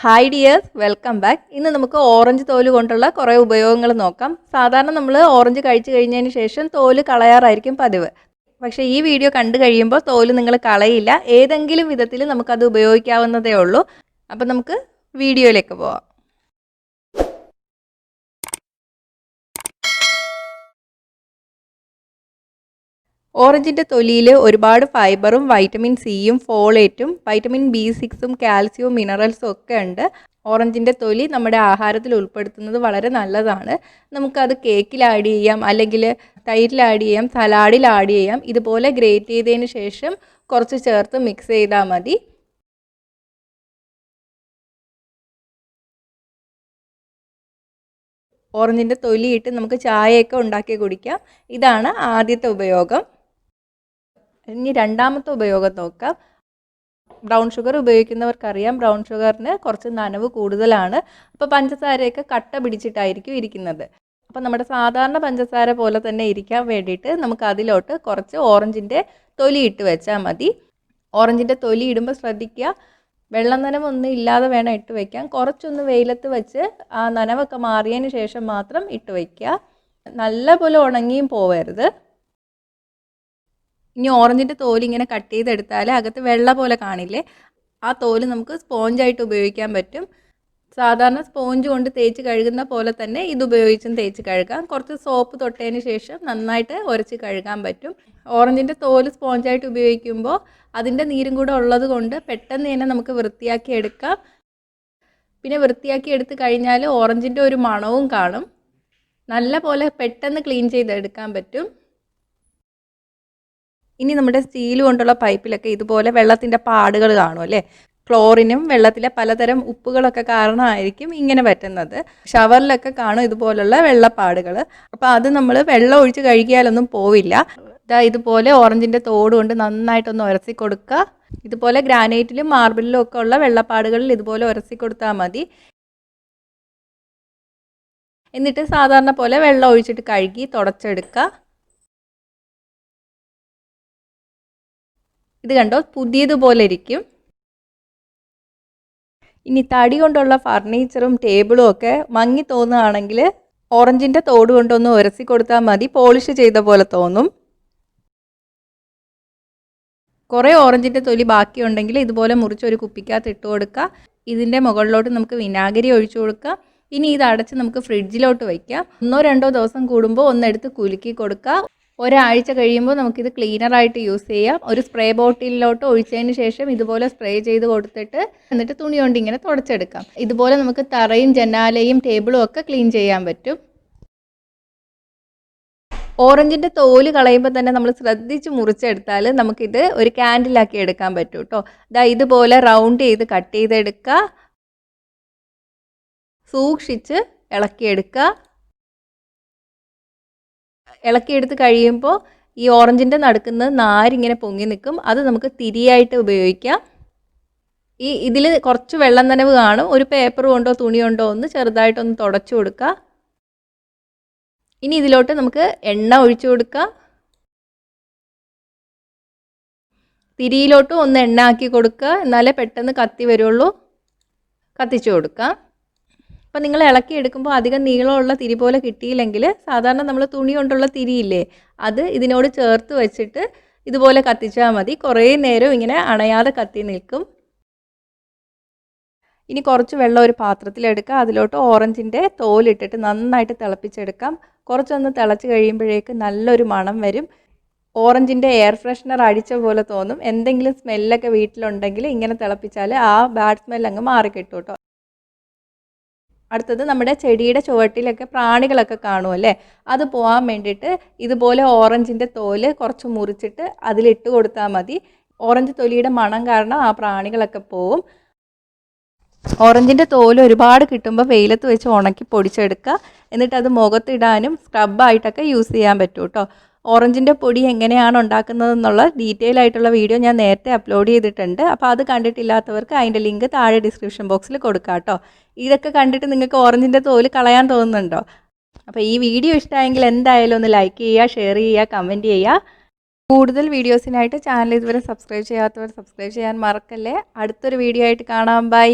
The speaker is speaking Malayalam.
Hi dears, welcome back. ഇന്ന് നമുക്ക് ഓറഞ്ച് തോല് കൊണ്ടുള്ള കുറേ ഉപയോഗങ്ങൾ നോക്കാം. സാധാരണ നമ്മൾ ഓറഞ്ച് കഴിച്ചു കഴിഞ്ഞതിന് ശേഷം തോല് കളയാറായിരിക്കും പതിവ്. പക്ഷേ ഈ വീഡിയോ കണ്ടു കഴിയുമ്പോൾ തോല് നിങ്ങൾ കളയില്ല, ഏതെങ്കിലും വിധത്തിൽ നമുക്കത് ഉപയോഗിക്കാവുന്നതേ ഉള്ളൂ. അപ്പം നമുക്ക് വീഡിയോയിലേക്ക് പോവാം. ഓറഞ്ചിൻ്റെ തൊലിയിൽ ഒരുപാട് ഫൈബറും വൈറ്റമിൻ സിയും ഫോളേറ്റും വൈറ്റമിൻ B6ഉം കാൽസ്യവും മിനറൽസും ഒക്കെ ഉണ്ട്. ഓറഞ്ചിൻ്റെ തൊലി നമ്മുടെ ആഹാരത്തിൽ ഉൾപ്പെടുത്തുന്നത് വളരെ നല്ലതാണ്. നമുക്കത് കേക്കിൽ ആഡ് ചെയ്യാം, അല്ലെങ്കിൽ തൈരിൽ ആഡ് ചെയ്യാം, സലാഡിൽ ആഡ് ചെയ്യാം. ഇതുപോലെ ഗ്രേറ്റ് ചെയ്തതിന് ശേഷം കുറച്ച് ചേർത്ത് മിക്സ് ചെയ്താൽ മതി. ഓറഞ്ചിൻ്റെ തൊലിയിട്ട് നമുക്ക് ചായയൊക്കെ ഉണ്ടാക്കി കുടിക്കാം. ഇതാണ് ആദ്യത്തെ ഉപയോഗം. ഇനി രണ്ടാമത്തെ ഉപയോഗം നോക്കാം. ബ്രൗൺ ഷുഗർ ഉപയോഗിക്കുന്നവർക്കറിയാം, ബ്രൗൺ ഷുഗറിന് കുറച്ച് നനവ് കൂടുതലാണ്. അപ്പോൾ പഞ്ചസാരയൊക്കെ കട്ട പിടിച്ചിട്ടായിരിക്കും ഇരിക്കുന്നത്. അപ്പോൾ നമ്മുടെ സാധാരണ പഞ്ചസാര പോലെ തന്നെ ഇരിക്കാൻ വേണ്ടിയിട്ട് നമുക്ക് അതിലോട്ട് കുറച്ച് ഓറഞ്ചിൻ്റെ തൊലി ഇട്ട് വെച്ചാൽ മതി. ഓറഞ്ചിൻ്റെ തൊലി ഇടുമ്പോൾ ശ്രദ്ധിക്കുക, വെള്ളം നനവൊന്നും ഇല്ലാതെ വേണം ഇട്ട് വയ്ക്കാൻ. കുറച്ചൊന്ന് വെയിലത്ത് വെച്ച് ആ നനവൊക്കെ മാറിയതിന് ശേഷം മാത്രം ഇട്ട് വയ്ക്കുക. നല്ല പോലെ ഉണങ്ങിയും പോവരുത്. ഇനി ഓറഞ്ചിൻ്റെ തോല് ഇങ്ങനെ കട്ട് ചെയ്തെടുത്താൽ അകത്ത് വെള്ള പോലെ കാണില്ലേ, ആ തോല് നമുക്ക് സ്പോഞ്ചായിട്ട് ഉപയോഗിക്കാൻ പറ്റും. സാധാരണ സ്പോഞ്ച് കൊണ്ട് തേച്ച് കഴുകുന്ന പോലെ തന്നെ ഇതുപയോഗിച്ചും തേച്ച് കഴുകാം. കുറച്ച് സോപ്പ് തൊട്ടതിന് ശേഷം നന്നായിട്ട് ഉരച്ച് കഴുകാൻ പറ്റും. ഓറഞ്ചിൻ്റെ തോല് സ്പോഞ്ചായിട്ട് ഉപയോഗിക്കുമ്പോൾ അതിൻ്റെ നീരും കൂടെ ഉള്ളത് കൊണ്ട് പെട്ടെന്ന് തന്നെ നമുക്ക് വൃത്തിയാക്കി എടുക്കാം. പിന്നെ വൃത്തിയാക്കി എടുത്ത് കഴിഞ്ഞാൽ ഓറഞ്ചിൻ്റെ ഒരു മണവും കാണും. നല്ല പോലെ പെട്ടെന്ന് ക്ലീൻ ചെയ്തെടുക്കാൻ പറ്റും. ഇനി നമ്മുടെ സ്റ്റീൽ കൊണ്ടുള്ള പൈപ്പിലൊക്കെ ഇതുപോലെ വെള്ളത്തിൻ്റെ പാടുകൾ കാണും അല്ലേ. ക്ലോറിനും വെള്ളത്തിലെ പലതരം ഉപ്പുകളൊക്കെ കാരണമായിരിക്കും ഇങ്ങനെ പറ്റുന്നത്. ഷവറിലൊക്കെ കാണും ഇതുപോലുള്ള വെള്ളപ്പാടുകൾ. അപ്പോൾ അത് നമ്മൾ വെള്ളം ഒഴിച്ച് കഴുകിയാലൊന്നും പോവില്ല. ഇതുപോലെ ഓറഞ്ചിൻ്റെ തോട് കൊണ്ട് നന്നായിട്ടൊന്ന് ഉരസി കൊടുക്കുക. ഇതുപോലെ ഗ്രാനൈറ്റിലും മാർബിളിലും ഒക്കെ ഉള്ള വെള്ളപ്പാടുകളിൽ ഇതുപോലെ ഉരസി കൊടുത്താൽ മതി. എന്നിട്ട് സാധാരണ പോലെ വെള്ളം ഒഴിച്ചിട്ട് കഴുകി തുടച്ചെടുക്കുക. ഇത് കണ്ടോ, പുതിയതുപോലെ ഇരിക്കും. ഇനി തടി കൊണ്ടുള്ള ഫർണിച്ചറും ടേബിളും ഒക്കെ മങ്ങി തോന്നുകയാണെങ്കിൽ ഓറഞ്ചിൻ്റെ തോട് കൊണ്ടൊന്ന് ഉരസി കൊടുത്താൽ മതി, പോളിഷ് ചെയ്ത പോലെ തോന്നും. കുറേ ഓറഞ്ചിൻ്റെ തൊലി ബാക്കിയുണ്ടെങ്കിൽ ഇതുപോലെ മുറിച്ചൊരു കുപ്പിക്കകത്ത് ഇട്ട് കൊടുക്കുക. ഇതിൻ്റെ മുകളിലോട്ട് നമുക്ക് വിനാഗിരി ഒഴിച്ചു കൊടുക്കുക. ഇനി ഇത് അടച്ച് നമുക്ക് ഫ്രിഡ്ജിലോട്ട് വയ്ക്കാം. 1-2 ദിവസം കൂടുമ്പോൾ ഒന്നെടുത്ത് കുലുക്കി കൊടുക്കുക. ഒരാഴ്ച കഴിയുമ്പോൾ നമുക്കിത് ക്ലീനറായിട്ട് യൂസ് ചെയ്യാം. ഒരു സ്പ്രേ ബോട്ടിലിലോട്ട് ഒഴിച്ചതിന് ശേഷം ഇതുപോലെ സ്പ്രേ ചെയ്ത് കൊടുത്തിട്ട് എന്നിട്ട് തുണി കൊണ്ട് ഇങ്ങനെ തുടച്ചെടുക്കാം. ഇതുപോലെ നമുക്ക് തറയും ജനാലയും ടേബിളും ഒക്കെ ക്ലീൻ ചെയ്യാൻ പറ്റും. ഓറഞ്ചിൻ്റെ തോല് കളയുമ്പോൾ തന്നെ നമ്മൾ ശ്രദ്ധിച്ച് മുറിച്ചെടുത്താൽ നമുക്കിത് ഒരു ക്യാൻഡിലാക്കി എടുക്കാൻ പറ്റും കേട്ടോ. ഇതുപോലെ റൗണ്ട് ചെയ്ത് കട്ട് ചെയ്തെടുക്കുക. സൂക്ഷിച്ച് ഇളക്കിയെടുക്കുക. ഇളക്കിയെടുത്ത് കഴിയുമ്പോൾ ഈ ഓറഞ്ചിൻ്റെ നടുക്കുന്ന നാരിങ്ങനെ പൊങ്ങി നിൽക്കും. അത് നമുക്ക് തിരിയായിട്ട് ഉപയോഗിക്കാം. ഇതിൽ കുറച്ച് വെള്ളം നനവ് കാണും. ഒരു പേപ്പർ കൊണ്ടോ തുണി കൊണ്ടോ ഒന്ന് ചെറുതായിട്ടൊന്ന് തുടച്ചു കൊടുക്കുക. ഇനി ഇതിലോട്ട് നമുക്ക് എണ്ണ ഒഴിച്ചു കൊടുക്കുക. തിരിയിലോട്ടും ഒന്ന് എണ്ണ ആക്കി കൊടുക്കുക, എന്നാലേ പെട്ടെന്ന് കത്തി വരുള്ളൂ. കത്തിച്ചു കൊടുക്കുക. അപ്പോൾ നിങ്ങൾ ഇളക്കി എടുക്കുമ്പോൾ അധികം നീളമുള്ള തിരി പോലെ കിട്ടിയില്ലെങ്കിൽ സാധാരണ നമ്മൾ തുണി കൊണ്ടുള്ള തിരിയില്ലേ, അത് ഇതിനോട് ചേർത്ത് വെച്ചിട്ട് ഇതുപോലെ കത്തിച്ചാൽ മതി. കുറേ നേരം ഇങ്ങനെ അണയാതെ കത്തി നിൽക്കും. ഇനി കുറച്ച് വെള്ളം ഒരു പാത്രത്തിലെടുക്കുക. അതിലോട്ട് ഓറഞ്ചിൻ്റെ തോലിട്ടിട്ട് നന്നായിട്ട് തിളപ്പിച്ചെടുക്കാം. കുറച്ചൊന്ന് തിളച്ച് കഴിയുമ്പോഴേക്ക് നല്ലൊരു മണം വരും. ഓറഞ്ചിൻ്റെ എയർ ഫ്രഷ്നർ അടിച്ച പോലെ തോന്നും. എന്തെങ്കിലും സ്മെല്ലൊക്കെ വീട്ടിലുണ്ടെങ്കിൽ ഇങ്ങനെ തിളപ്പിച്ചാൽ ആ ബാഡ് സ്മെൽ അങ്ങ് മാറിക്കിട്ടും കേട്ടോ. അടുത്തത് നമ്മുടെ ചെടിയുടെ ചുവട്ടിലൊക്കെ പ്രാണികളൊക്കെ കാണുമല്ലേ, അത് പോകാൻ വേണ്ടിയിട്ട് ഇതുപോലെ ഓറഞ്ചിൻ്റെ തോല് കുറച്ച് മുറിച്ചിട്ട് അതിലിട്ട് കൊടുത്താൽ മതി. ഓറഞ്ച് തൊലിയുടെ മണം കാരണം ആ പ്രാണികളൊക്കെ പോവും. ഓറഞ്ചിൻ്റെ തോല് ഒരുപാട് കിട്ടുമ്പോൾ വെയിലത്ത് വെച്ച് ഉണക്കി പൊടിച്ചെടുക്കുക. എന്നിട്ട് അത് മുഖത്തിടാനും സ്ക്രബായിട്ടൊക്കെ യൂസ് ചെയ്യാൻ പറ്റും കേട്ടോ. ഓറഞ്ചിൻ്റെ പൊടി എങ്ങനെയാണ് ഉണ്ടാക്കുന്നതെന്നുള്ള ഡീറ്റെയിൽ ആയിട്ടുള്ള വീഡിയോ ഞാൻ നേരത്തെ അപ്ലോഡ് ചെയ്തിട്ടുണ്ട്. അപ്പോൾ അത് കണ്ടിട്ടില്ലാത്തവർക്ക് അതിൻ്റെ ലിങ്ക് താഴെ ഡിസ്ക്രിപ്ഷൻ ബോക്സിൽ കൊടുക്കാം കേട്ടോ. ഇതൊക്കെ കണ്ടിട്ട് നിങ്ങൾക്ക് ഓറഞ്ചിൻ്റെ തോല് കളയാൻ തോന്നുന്നുണ്ടോ? അപ്പോൾ ഈ വീഡിയോ ഇഷ്ടമായെങ്കിൽ എന്തായാലും ഒന്ന് ലൈക്ക് ചെയ്യുക, ഷെയർ ചെയ്യുക, കമൻറ്റ് ചെയ്യുക. കൂടുതൽ വീഡിയോസിനായിട്ട് ചാനൽ ഇതുവരെ സബ്സ്ക്രൈബ് ചെയ്യാത്തവർ സബ്സ്ക്രൈബ് ചെയ്യാൻ മറക്കല്ലേ. അടുത്തൊരു വീഡിയോ ആയിട്ട് കാണാം. ബൈ.